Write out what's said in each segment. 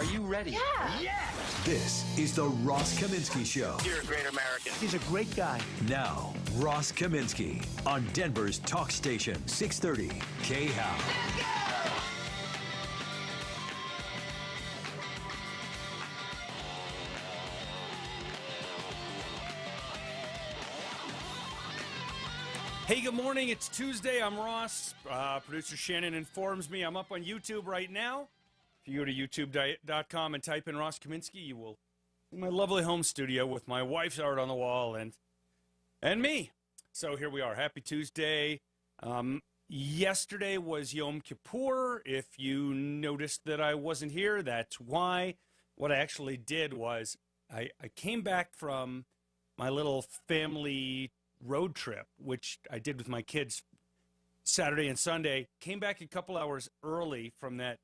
Are you ready? Yeah. Yes! This is the Ross Kaminsky Show. You're a great American. He's a great guy. Now, Ross Kaminsky on Denver's talk station, 630 K-How. Hey, good morning. It's Tuesday. I'm Ross. Producer Shannon informs me I'm up on YouTube right now. If you go to youtube.com and type in Ross Kaminsky, you will see my lovely home studio with my wife's art on the wall and me. So here we are. Happy Tuesday. Yesterday was Yom Kippur. If you noticed that I wasn't here, that's why. What I actually did was I came back from my little family road trip, which I did with my kids Saturday and Sunday. Came back a couple hours early from that,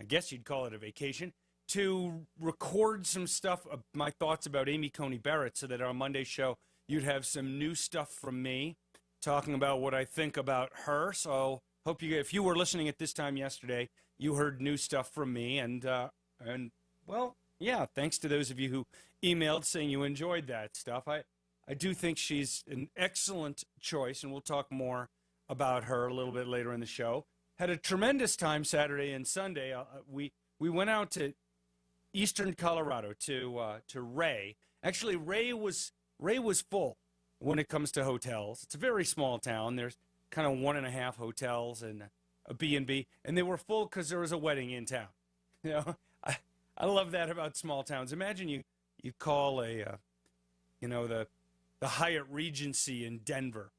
I guess you'd call it a vacation, to record some stuff, my thoughts about Amy Coney Barrett, so that on Monday's show you'd have some new stuff from me talking about what I think about her. So hope you, if you were listening at this time yesterday, you heard new stuff from me. And well, yeah, thanks to those of you who emailed saying you enjoyed that stuff. I do think she's an excellent choice, and we'll talk more about her a little bit later in the show. Had a tremendous time Saturday and Sunday. We went out to eastern Colorado to Ray. Actually, Ray was full when it comes to hotels. It's a very small town. There's kind of 1.5 hotels and a B&B, and they were full because there was a wedding in town. You know, I love that about small towns. Imagine you call the Hyatt Regency in Denver,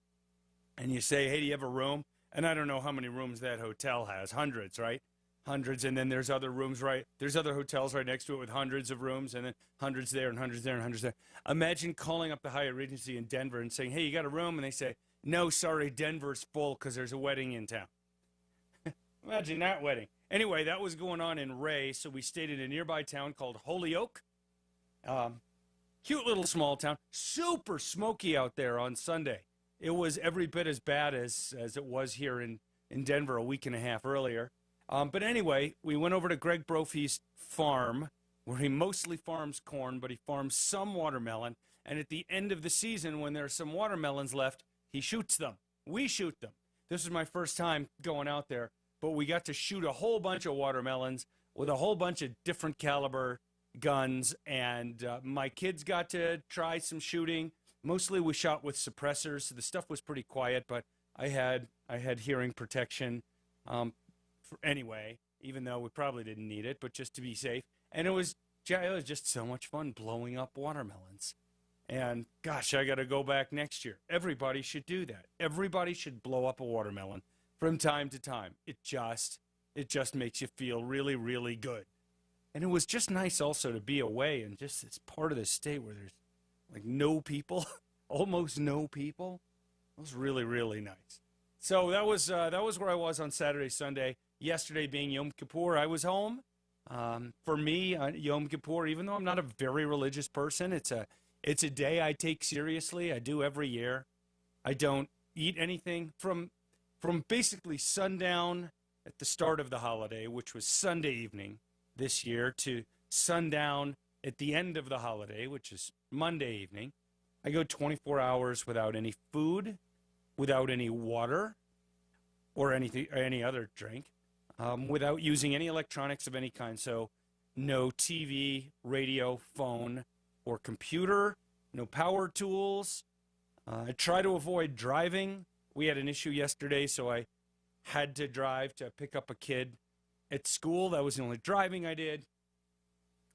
and you say, hey, do you have a room? And I don't know how many rooms that hotel has. Hundreds, right? Hundreds, and then there's other rooms, right? There's other hotels right next to it with hundreds of rooms, and then hundreds there and hundreds there and hundreds there. Imagine calling up the Hyatt Regency in Denver and saying, hey, you got a room? And they say, no, sorry, Denver's full because there's a wedding in town. Imagine that wedding. Anyway, that was going on in Ray, so we stayed in a nearby town called Holyoke. Cute little small town. Super smoky out there on Sunday. It was every bit as bad as it was here in Denver a week and a half earlier. But anyway, we went over to Greg Brophy's farm, where he mostly farms corn, but he farms some watermelon. And at the end of the season, when there are some watermelons left, he shoots them. We shoot them. This is my first time going out there, but we got to shoot a whole bunch of watermelons with a whole bunch of different caliber guns, and my kids got to try some shooting. Mostly we shot with suppressors. The stuff was pretty quiet, but I had hearing protection anyway, even though we probably didn't need it, but just to be safe. And it was just so much fun blowing up watermelons. And gosh, I got to go back next year. Everybody should do that. Everybody should blow up a watermelon from time to time. It just makes you feel really, really good. And it was just nice also to be away and just it's part of the state where there's like no people, almost no people. It was really, really nice. So that was where I was on Saturday, Sunday. Yesterday being Yom Kippur, I was home. For me, Yom Kippur, even though I'm not a very religious person, it's a day I take seriously. I do every year. I don't eat anything from basically sundown at the start of the holiday, which was Sunday evening this year, to sundown at the end of the holiday, which is Monday evening. I go 24 hours without any food, without any water or anything, or any other drink, without using any electronics of any kind. So no TV, radio, phone, or computer, no power tools. I try to avoid driving. We had an issue yesterday, so I had to drive to pick up a kid at school. That was the only driving I did,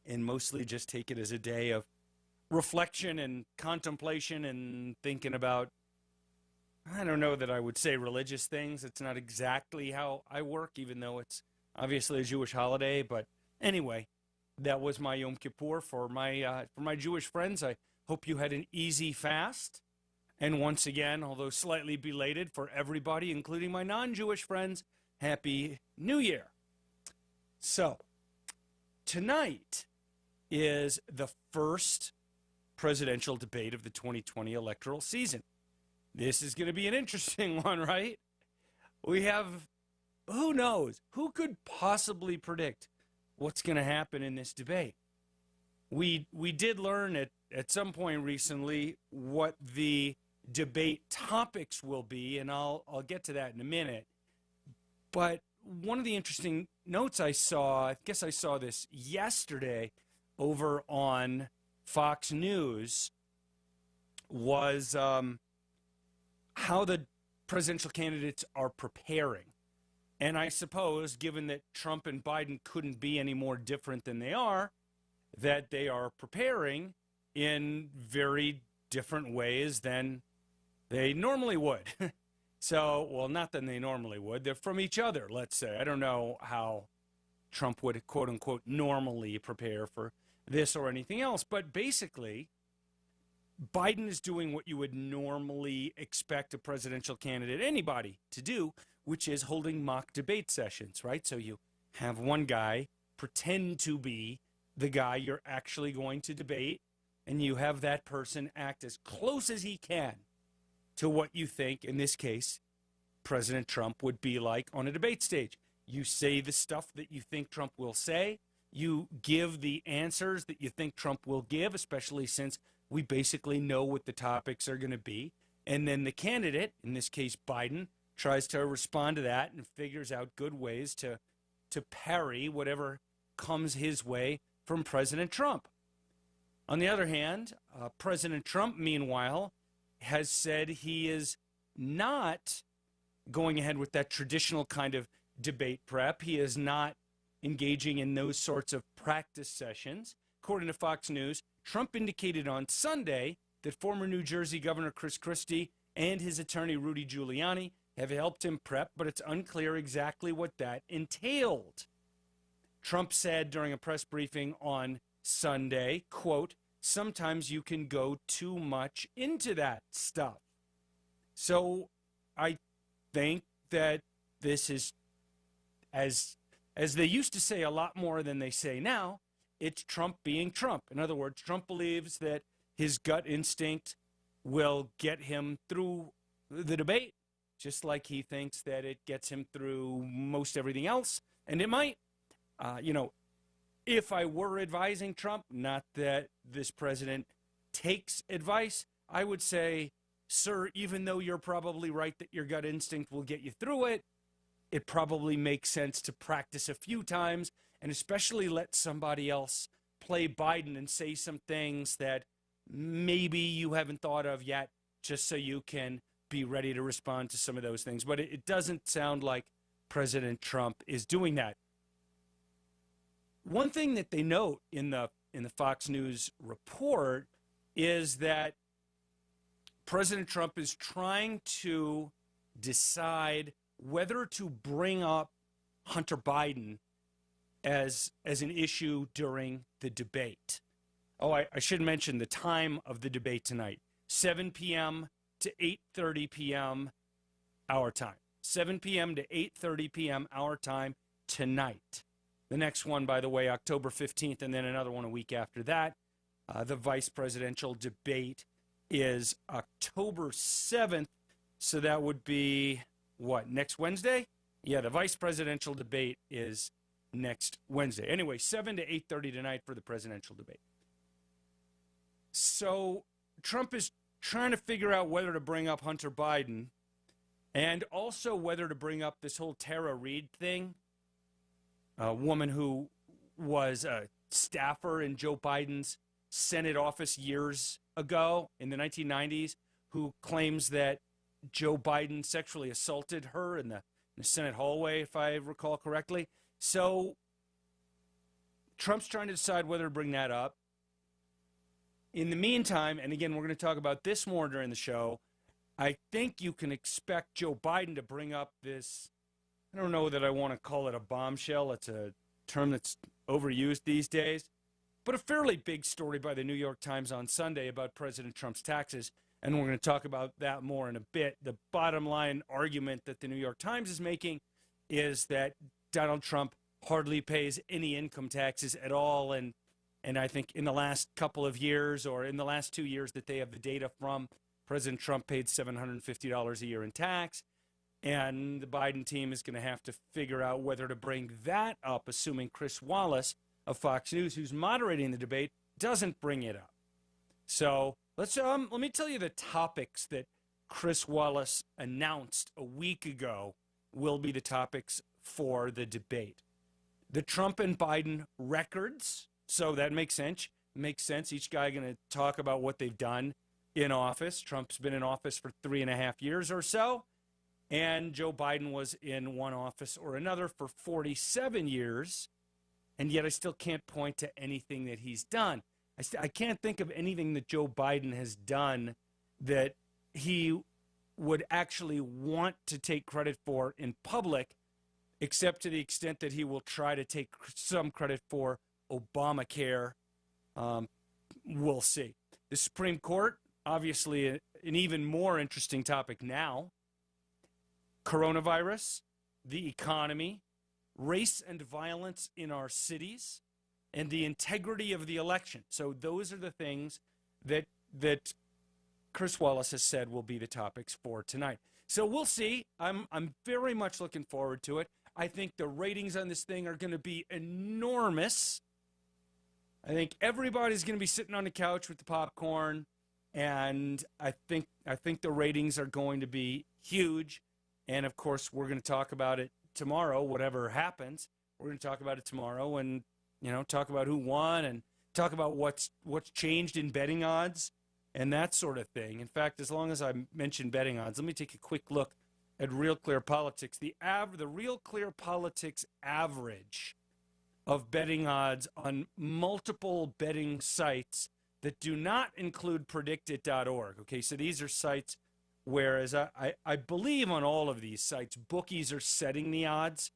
and mostly just take it as a day of reflection and contemplation and thinking about, I don't know that I would say religious things. It's not exactly how I work, even though it's obviously a Jewish holiday. But anyway, that was my Yom Kippur for my Jewish friends. I hope you had an easy fast. And once again, although slightly belated for everybody, including my non-Jewish friends, Happy New Year. So, tonight is the first presidential debate of the 2020 electoral season. This is going to be an interesting one, right? We have, who knows? Who could possibly predict what's going to happen in this debate. We did learn at some point recently what the debate topics will be, and I'll get to that in a minute. But one of the interesting notes I saw, I guess I saw this yesterday over on Fox News, was how the presidential candidates are preparing. And I suppose, given that Trump and Biden couldn't be any more different than they are, that they are preparing in very different ways than they normally would. So, well, not than they normally would. They're from each other, let's say. I don't know how Trump would, quote unquote, normally prepare for this or anything else. But basically, Biden is doing what you would normally expect a presidential candidate, anybody, to do, which is holding mock debate sessions, right? So you have one guy pretend to be the guy you're actually going to debate, and you have that person act as close as he can to what you think, in this case, President Trump would be like on a debate stage. You say the stuff that you think Trump will say. You give the answers that you think Trump will give, especially since we basically know what the topics are going to be. And then the candidate, in this case Biden, tries to respond to that and figures out good ways to parry whatever comes his way from President Trump. On the other hand, President Trump, meanwhile, has said he is not going ahead with that traditional kind of debate prep. He is not engaging in those sorts of practice sessions. According to Fox News, Trump indicated on Sunday that former New Jersey Governor Chris Christie and his attorney Rudy Giuliani have helped him prep, but it's unclear exactly what that entailed. Trump said during a press briefing on Sunday, quote, "Sometimes you can go too much into that stuff." So I think that this is, as they used to say a lot more than they say now, it's Trump being Trump. In other words, Trump believes that his gut instinct will get him through the debate, just like he thinks that it gets him through most everything else. And it might. If I were advising Trump, not that this president takes advice, I would say, sir, even though you're probably right that your gut instinct will get you through it, it probably makes sense to practice a few times and especially let somebody else play Biden and say some things that maybe you haven't thought of yet, just so you can be ready to respond to some of those things. But it doesn't sound like President Trump is doing that. One thing that they note in the Fox News report is that President Trump is trying to decide whether to bring up Hunter Biden as an issue during the debate. Oh, I should mention the time of the debate tonight, 7 p.m. to 8:30 p.m. our time. 7 p.m. to 8:30 p.m. our time tonight. The next one, by the way, October 15th, and then another one a week after that. The vice presidential debate is October 7th, so that would be, what, next Wednesday? Yeah, the vice presidential debate is next Wednesday. Anyway, 7 to 8:30 tonight for the presidential debate. So Trump is trying to figure out whether to bring up Hunter Biden and also whether to bring up this whole Tara Reade thing, a woman who was a staffer in Joe Biden's Senate office years ago in the 1990s, who claims that Joe Biden sexually assaulted her in the Senate hallway, if I recall correctly. So Trump's trying to decide whether to bring that up. In the meantime, and again, we're going to talk about this more during the show, I think you can expect Joe Biden to bring up this, I don't know that I want to call it a bombshell. It's a term that's overused these days, but a fairly big story by the New York Times on Sunday about President Trump's taxes, and we're going to talk about that more in a bit. The bottom line argument that the New York Times is making is that Donald Trump hardly pays any income taxes at all, and I think in the last couple of years, or in the last 2 years that they have the data from, President Trump paid $750 a year in tax. And the Biden team is going to have to figure out whether to bring that up, assuming Chris Wallace of Fox News, who's moderating the debate, doesn't bring it up. So let me tell you the topics that Chris Wallace announced a week ago will be the topics for the debate. The Trump and Biden records. So that makes sense. Each guy going to talk about what they've done in office. Trump's been in office for 3.5 years or so. And Joe Biden was in one office or another for 47 years. And yet I still can't point to anything that he's done. I can't think of anything that Joe Biden has done that he would actually want to take credit for in public, except to the extent that he will try to take some credit for Obamacare. We'll see. The Supreme Court, obviously an even more interesting topic now. Coronavirus, the economy, race and violence in our cities, and the integrity of the election. So those are the things that Chris Wallace has said will be the topics for tonight. So we'll see. I'm very much looking forward to it. I think the ratings on this thing are going to be enormous. I think everybody's going to be sitting on the couch with the popcorn, and I think the ratings are going to be huge. And of course, we're going to talk about it tomorrow. Whatever happens, we're going to talk about it tomorrow, and talk about who won, and talk about what's changed in betting odds and that sort of thing. In fact, as long as I mention betting odds, let me take a quick look at Real Clear Politics. The Real Clear Politics average of betting odds on multiple betting sites that do not include predictit.org. Okay, so these are sites whereas I believe on all of these sites, bookies are setting the odds,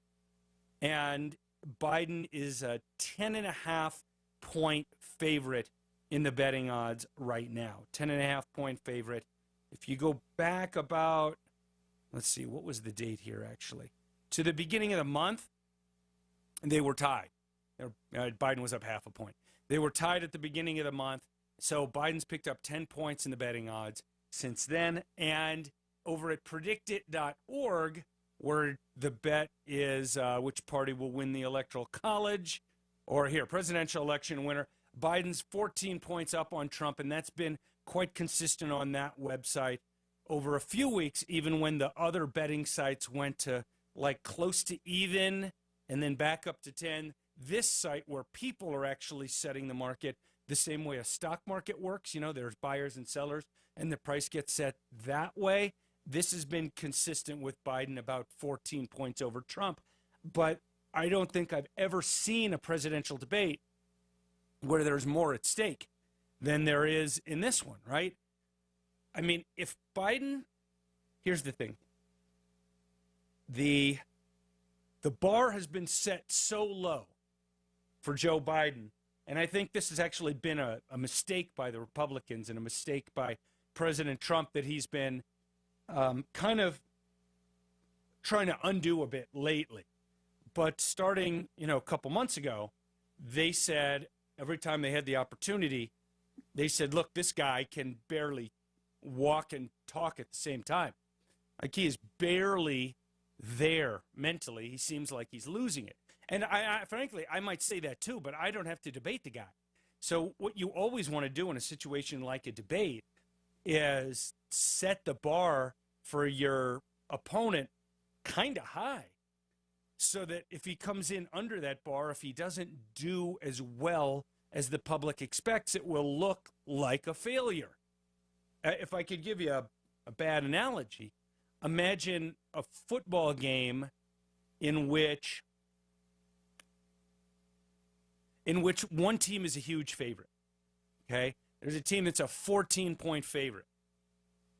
and Biden is a 10.5-point favorite in the betting odds right now. 10.5-point favorite. If you go back about, let's see, what was the date here actually? To the beginning of the month, they were tied. Biden was up 0.5 point. They were tied at the beginning of the month, so Biden's picked up 10 points in the betting odds since then. And over at predictit.org, where the bet is which party will win the Electoral College, or here, presidential election winner, Biden's 14 points up on Trump, and that's been quite consistent on that website over a few weeks, even when the other betting sites went to like close to even and then back up to 10. This site, where people are actually setting the market the same way a stock market works, there's buyers and sellers, and the price gets set that way. This has been consistent with Biden, about 14 points over Trump. But I don't think I've ever seen a presidential debate where there's more at stake than there is in this one, right? I mean, if Biden, here's the thing. The bar has been set so low for Joe Biden, and I think this has actually been a mistake by the Republicans and a mistake by President Trump that he's been kind of trying to undo a bit lately. But starting, a couple months ago, they said, every time they had the opportunity, they said, look, this guy can barely walk and talk at the same time. Like, he is barely there mentally. He seems like he's losing it. And I frankly, I might say that too, but I don't have to debate the guy. So what you always want to do in a situation like a debate is set the bar for your opponent kind of high, so that if he comes in under that bar, if he doesn't do as well as the public expects, it will look like a failure. If I could give you a bad analogy, imagine a football game in which one team is a huge favorite, okay? There's a team that's a 14-point favorite.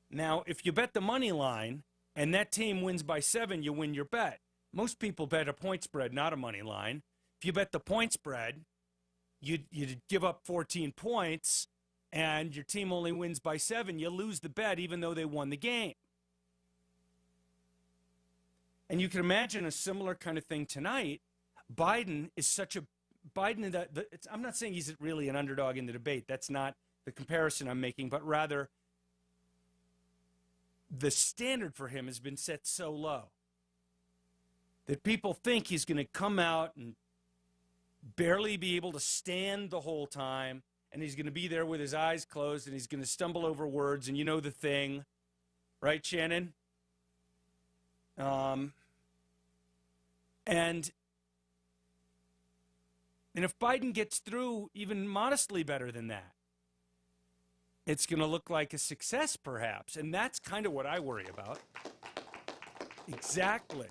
Now, if you bet the money line and that team wins by 7, you win your bet. Most people bet a point spread, not a money line. If you bet the point spread, you give up 14 points and your team only wins by 7, you lose the bet even though they won the game. And you can imagine a similar kind of thing tonight. Biden is such a I'm not saying he's really an underdog in the debate. That's not the comparison I'm making, but rather the standard for him has been set so low that people think he's going to come out and barely be able to stand the whole time, and he's going to be there with his eyes closed, and he's going to stumble over words, and you know the thing. Right, Shannon? And if Biden gets through even modestly better than that, it's going to look like a success, perhaps. And that's kind of what I worry about. Exactly.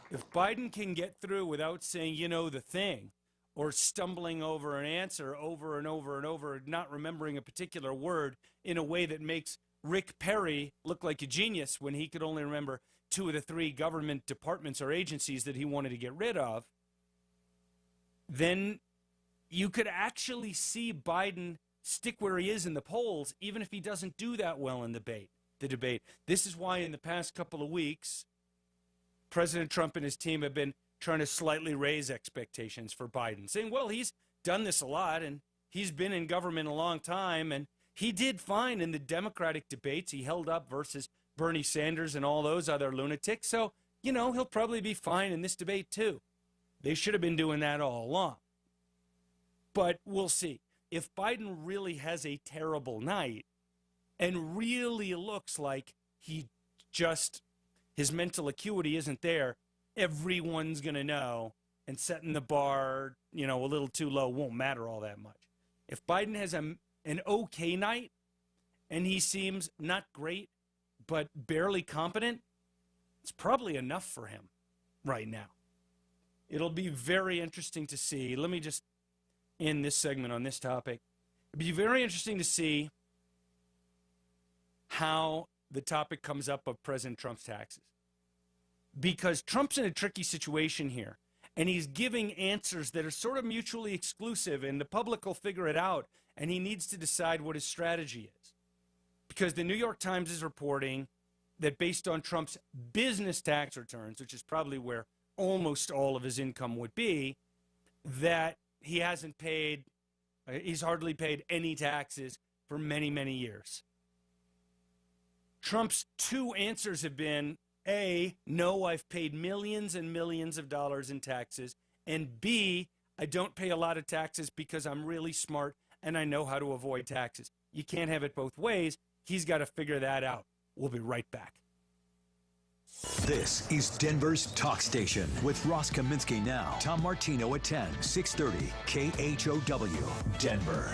If Biden can get through without saying, you know, the thing, or stumbling over an answer over and over and over, not remembering a particular word in a way that makes Rick Perry look like a genius when he could only remember 2 of the 3 government departments or agencies that he wanted to get rid of, then you could actually see Biden stick where he is in the polls, even if he doesn't do that well in the debate. This is why in the past couple of weeks, President Trump and his team have been trying to slightly raise expectations for Biden, saying, well, he's done this a lot, and he's been in government a long time, and he did fine in the Democratic debates. He held up versus Bernie Sanders and all those other lunatics. So, you know, he'll probably be fine in this debate, too. They should have been doing that all along. But we'll see. If Biden really has a terrible night and really looks like his mental acuity isn't there, everyone's going to know, and setting the bar, you know, a little too low won't matter all that much. If Biden has an okay night and he seems not great but barely competent, it's probably enough for him right now. It'll be very interesting to see. Let me just end this segment on this topic. It'll be very interesting to see how the topic comes up of President Trump's taxes. Because Trump's in a tricky situation here, and he's giving answers that are sort of mutually exclusive, and the public will figure it out, and he needs to decide what his strategy is. Because the New York Times is reporting that based on Trump's business tax returns, which is probably where almost all of his income would be, that he's hardly paid any taxes for many, many years. Trump's 2 answers have been, A, no, I've paid millions and millions of dollars in taxes, and B, I don't pay a lot of taxes because I'm really smart and I know how to avoid taxes. You can't have it both ways. He's got to figure that out. We'll be right back. This is Denver's Talk Station with Ross Kaminsky now. Tom Martino at 10, 630 KHOW, Denver.